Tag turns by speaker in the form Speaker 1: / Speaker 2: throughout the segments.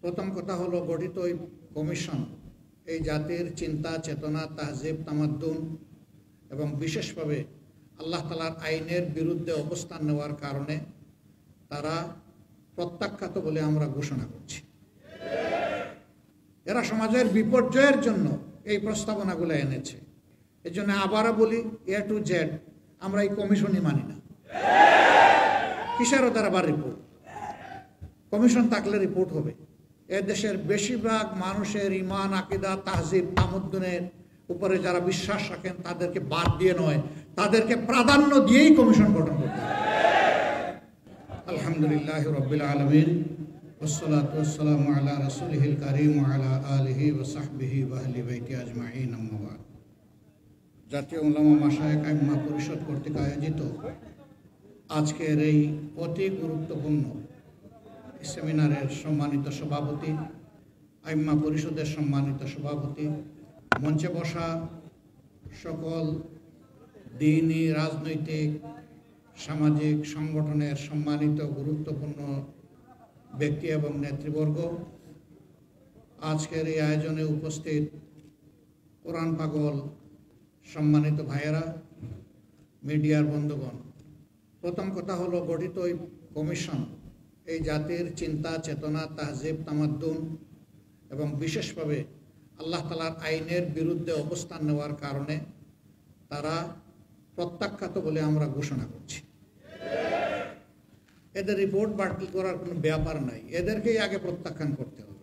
Speaker 1: প্রথম কথা হলো গঠিত এই কমিশন এই জাতির চিন্তা চেতনা তাহজিব তামাদ্দুন এবং বিশেষভাবে আল্লাহ তাআলার আইনের বিরুদ্ধে অবস্থান নেওয়ার কারণে তারা প্রত্যাখ্যাত বলে আমরা ঘোষণা করছি। এরা সমাজের বিপর্যয়ের জন্য এই প্রস্তাবনাগুলো এনেছে। এই জন্য আবারও বলি, এ টু জেড আমরা এই কমিশনই মানি না। কিসের ওদের আবার রিপোর্ট? কমিশন থাকলে রিপোর্ট হবে। এ দেশের বেশিরভাগ মানুষের ইমান আকিদা তাহজিব তামাদ্দুনের উপরে যারা বিশ্বাস রাখেন তাদেরকে বাদ দিয়ে নয়, তাদেরকে প্রাধান্য দিয়েই কমিশন গঠন করতে হবে। আলহামদুলিল্লাহ রাব্বিল আলামিন ওয়াসসালাতু ওয়াসসালামু আলা রাসূলিহিল কারীম ওয়া আলা আলিহি ওয়া সাহবিহি ওয়া আহলি বাইতি আজমাইন, আম্মা বাদ। জাতীয় উলামা মাশায়েখ আইম্মা পরিষদ কর্তৃক আয়োজিত আজকের এই অতি গুরুত্বপূর্ণ সেমিনারের সম্মানিত সভাপতি, আইম্মা পরিষদের সম্মানিত সভাপতি, মঞ্চে বসা সকল দ্বীনি, রাজনৈতিক, সামাজিক সংগঠনের সম্মানিত গুরুত্বপূর্ণ ব্যক্তি এবং নেতৃবর্গ, আজকের এই আয়োজনে উপস্থিত কোরআন পাগল সম্মানিত ভাইয়েরা, মিডিয়ার বন্ধুগণ। প্রথম কথা হলো গঠিত এই কমিশন এই জাতির চিন্তা চেতনা তাহজিব তামাদ্দুন এবং বিশেষভাবে আল্লাহ তাআলার আইনের বিরুদ্ধে অবস্থান নেওয়ার কারণে তারা প্রত্যাখ্যাত বলে আমরা ঘোষণা করছি। এদের রিপোর্ট বাতিল করার কোনো ব্যাপার নাই, এদেরকেই আগে প্রত্যাখ্যান করতে হবে।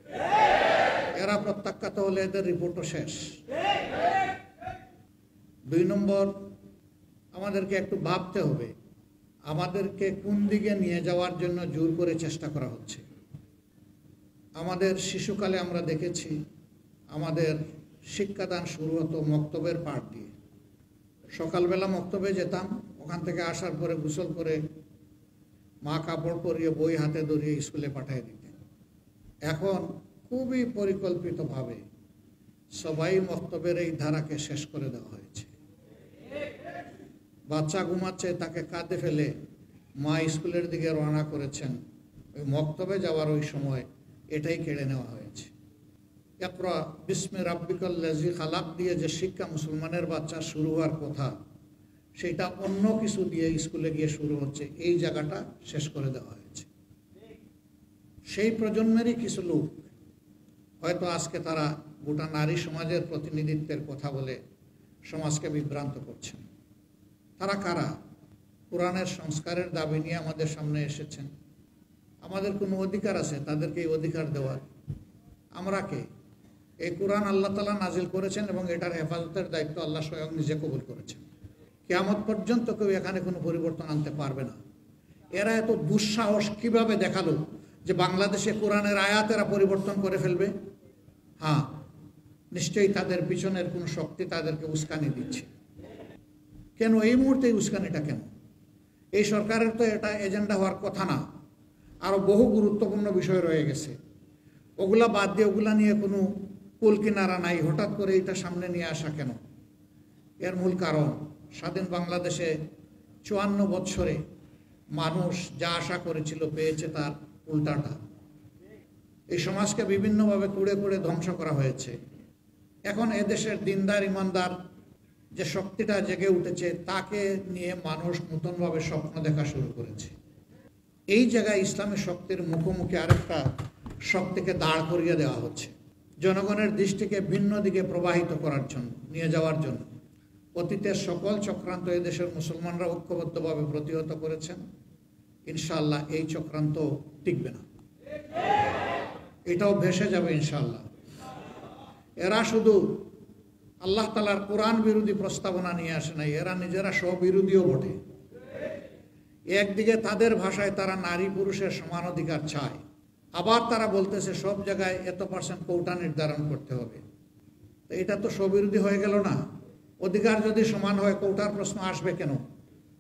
Speaker 1: এরা প্রত্যাখ্যাত হলে এদের রিপোর্টও শেষ। 2 নম্বর, আমাদেরকে একটু ভাবতে হবে আমাদেরকে কোন দিকে নিয়ে যাওয়ার জন্য জোর করে চেষ্টা করা হচ্ছে। আমাদের শিশুকালে আমরা দেখেছি আমাদের শিক্ষাদান শুরু হতো মক্তবের পাঠ দিয়ে। সকালবেলা মক্তবে যেতাম, ওখান থেকে আসার পরে গোসল করে মা কাপড় পরিয়ে বই হাতে ধরিয়ে স্কুলে পাঠিয়ে দিতেন। এখন খুবই পরিকল্পিতভাবে সবাই মক্তবের এই ধারাকে শেষ করে দেওয়া হয়েছে। বাচ্চা ঘুমাচ্ছে, তাকে কাঁধে ফেলে মা স্কুলের দিকে রওনা করেছেন, ওই মক্তবে যাওয়ার ওই সময় এটাই কেড়ে নেওয়া হয়েছে। ইকরা বিসমি রাব্বিকাল লাযী খালাক দিয়ে যে শিক্ষা মুসলমানের বাচ্চা শুরু হওয়ার কথা, সেটা অন্য কিছু দিয়ে স্কুলে গিয়ে শুরু হচ্ছে। এই জায়গাটা শেষ করে দেওয়া হয়েছে। সেই প্রজন্মেরই কিছু লোক হয়তো আজকে তারা গোটা নারী সমাজের প্রতিনিধিত্বের কথা বলে সমাজকে বিভ্রান্ত করছেন। তারা কারা? কোরআনের সংস্কারের দাবি নিয়ে আমাদের সামনে এসেছেন। আমাদের কোনো অধিকার আছে তাদেরকে এই অধিকার দেওয়ার? আমরা কে? এই কোরআন আল্লাহ তাআলা নাজিল করেছেন এবং এটার হেফাজতের দায়িত্ব আল্লাহ স্বয়ং নিজে কবুল করেছেন। কিয়ামত পর্যন্ত কেউ এখানে কোনো পরিবর্তন আনতে পারবে না। এরা এত দুঃসাহস কিভাবে দেখালো যে বাংলাদেশে কোরআনের আয়াতেরা পরিবর্তন করে ফেলবে? হ্যাঁ, নিশ্চয়ই তাদের পিছনের কোনো শক্তি তাদেরকে উস্কানি দিচ্ছে। কেন এই মুহূর্তে উস্কানিটা কেন? এই সরকারের তো এটা এজেন্ডা হওয়ার কথা না। আরও বহু গুরুত্বপূর্ণ বিষয় রয়ে গেছে, ওগুলা বাদ দিয়ে ওগুলা নিয়ে কোনো কুল কিনারা নাই। হঠাৎ করে এটা সামনে নিয়ে আসা কেন? এর মূল কারণ, স্বাধীন বাংলাদেশে 54 বৎসরে মানুষ যা আশা করেছিল পেয়েছে তার উল্টাটা। এই সমাজকে বিভিন্নভাবে কুড়ে কুড়ে ধ্বংস করা হয়েছে। এখন এদেশের দিনদার ইমানদার যে শক্তিটা জেগে উঠেছে, তাকে নিয়ে মানুষ নতুনভাবে স্বপ্ন দেখা শুরু করেছে। এই জায়গায় ইসলামী শক্তির মুখোমুখি আরেকটা শক্তিকে দাঁড় করিয়ে দেওয়া হচ্ছে, জনগণের দৃষ্টিকে ভিন্ন দিকে প্রবাহিত করার জন্য, নিয়ে যাওয়ার জন্য। অতীতের সকল চক্রান্ত এদেশের মুসলমানরা ঐক্যবদ্ধভাবে প্রতিহত করেছেন। ইনশাআল্লাহ এই চক্রান্ত টিকবে না, এটাও ভেসে যাবে ইনশাআল্লাহ। এরা শুধু আল্লাহ তাআলার কোরআন বিরোধী প্রস্তাবনা নিয়ে আসে নাই, এরা নিজেরা স্ববিরোধীও বটে। একদিকে তাদের ভাষায় তারা নারী পুরুষের সমান অধিকার চায়, আবার তারা বলতেছে সব জায়গায় এত% কোটা নির্ধারণ করতে হবে। তো এটা তো স্ববিরোধী হয়ে গেল না? অধিকার যদি সমান হয় কোটার প্রশ্ন আসবে কেন?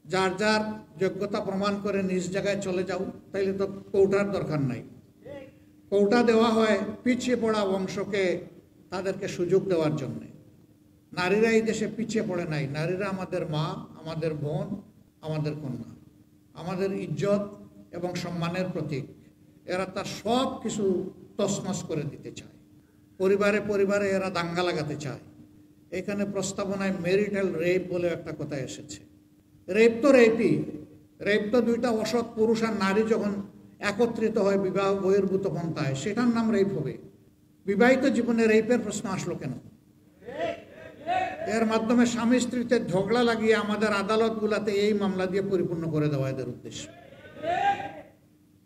Speaker 1: যার যার যোগ্যতা প্রমাণ করে নিজ জায়গায় চলে যাও, তাইলে তো কোটার দরকার নাই। কোটা দেওয়া হয় পিছিয়ে পড়া বংশকে তাদেরকে সুযোগ দেওয়ার জন্য। নারীরা এই দেশে পিছিয়ে পড়ে নাই। নারীরা আমাদের মা, আমাদের বোন, আমাদের কন্যা, আমাদের ইজ্জত এবং সম্মানের প্রতীক। এরা তার সব কিছু তছনছ করে দিতে চায়, পরিবারে পরিবারে এরা দাঙ্গা লাগাতে চায়। এখানে প্রস্তাবনায় ম্যারিটাল রেপ বলে একটা কথা এসেছে। রেপ তো রেপই, রেপ তো দুইটা অসৎ পুরুষ আর নারী যখন একত্রিত হয় বিবাহ বহির্ভূত পন্থায়, সেটার নাম রেপ হবে। বিবাহিত জীবনে রেপের প্রশ্ন আসলো কেন? এর মাধ্যমে স্বামী স্ত্রীতে ঝগড়া লাগিয়ে আমাদের আদালতগুলোতে এই মামলা দিয়ে পরিপূর্ণ করে দেওয়া এদের উদ্দেশ্য।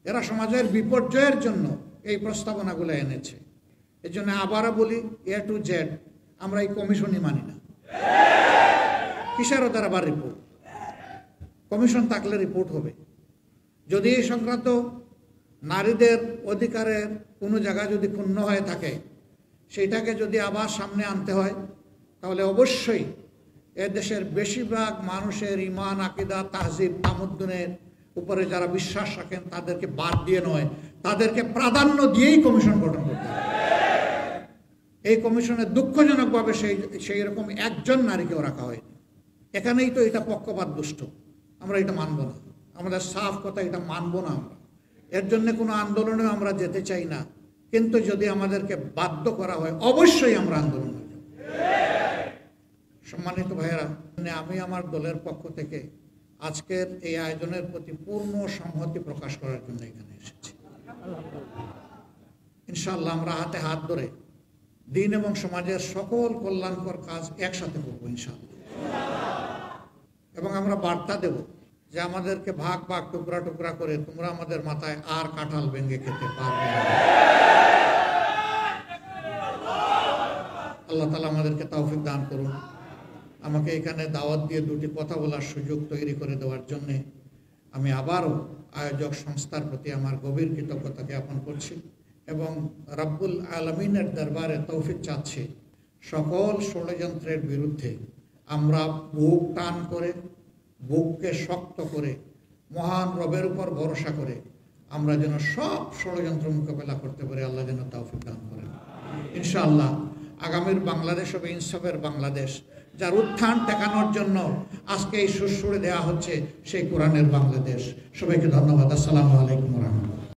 Speaker 1: এরা সমাজের বিপর্যয়ের জন্য এই প্রস্তাবনাগুলো এনেছে। এই জন্য আবারও বলি, এ টু জেড আমরা এই কমিশনই মানি না। কিসের ওদের আবার রিপোর্ট? কমিশন থাকলে রিপোর্ট হবে। যদি এই সংক্রান্ত নারীদের অধিকারের কোনো জায়গা যদি ক্ষুণ্ণ হয়ে থাকে, সেইটাকে যদি আবার সামনে আনতে হয়, তাহলে অবশ্যই এ দেশের বেশিরভাগ মানুষের ঈমান, আকীদা, তাহজিব, তামাদ্দুনের উপরে যারা বিশ্বাস রাখেন তাদেরকে বাদ দিয়ে নয়, তাদেরকে প্রাধান্য দিয়েই কমিশন গঠন করতে হবে। এই কমিশনে দুঃখজনকভাবে সেই রকম একজন নারীকেও রাখা হয়নি। এখানেই তো এটা পক্ষপাত দুষ্ট। আমরা এটা মানব না, আমাদের সাফ কথা, এটা মানব না আমরা। এর জন্য কোনো আন্দোলনে আমরা যেতে চাই না, কিন্তু যদি আমাদেরকে বাধ্য করা হয় অবশ্যই আমরা আন্দোলন করব। সম্মানিত ভাইয়েরা, আমি আমার দলের পক্ষ থেকে আজকের এই আয়োজনের প্রতি পূর্ণ সংহতি প্রকাশ করার জন্য এখানে এসেছি। ইনশাআল্লাহ আমরা হাতে হাত ধরে দিন এবং সমাজের সকল কল্যাণকর কাজ একসাথে করবো ইনশাআল্লাহ। এবং আমরা বার্তা দেব যে আমাদেরকে ভাগ ভাগ টুকরা টুকরা করে তোমরা আমাদের মাথায় আর কাঁঠাল ভেঙে খেতে পারবে না। আল্লাহ তাআলা আমাদেরকে তৌফিক দান করুন। আমাকে এখানে দাওয়াত দিয়ে দুটি কথা বলার সুযোগ তৈরি করে দেওয়ার জন্যে আমি আবারও আয়োজক সংস্থার প্রতি আমার গভীর কৃতজ্ঞতা জ্ঞাপন করছি এবং রব্বুল আলামিনের দরবারে তৌফিক চাচ্ছি সকল ষড়যন্ত্রের বিরুদ্ধে আমরা বুক টান করে, বুককে শক্ত করে, মহান রবের উপর ভরসা করে আমরা যেন সব ষড়যন্ত্র মোকাবেলা করতে পারি। আল্লাহ যেন তৌফিক দান করেন ইনশাআল্লাহ। আগামীর বাংলাদেশ হবে ইনসাফের বাংলাদেশ, যার উত্থান ঠেকানোর জন্য আজকে এই সুরসুরে দেওয়া হচ্ছে সেই কোরআনের বাংলাদেশ। সবাইকে ধন্যবাদ। আসসালামু আলাইকুম ওয়া রাহমাতুল্লাহ।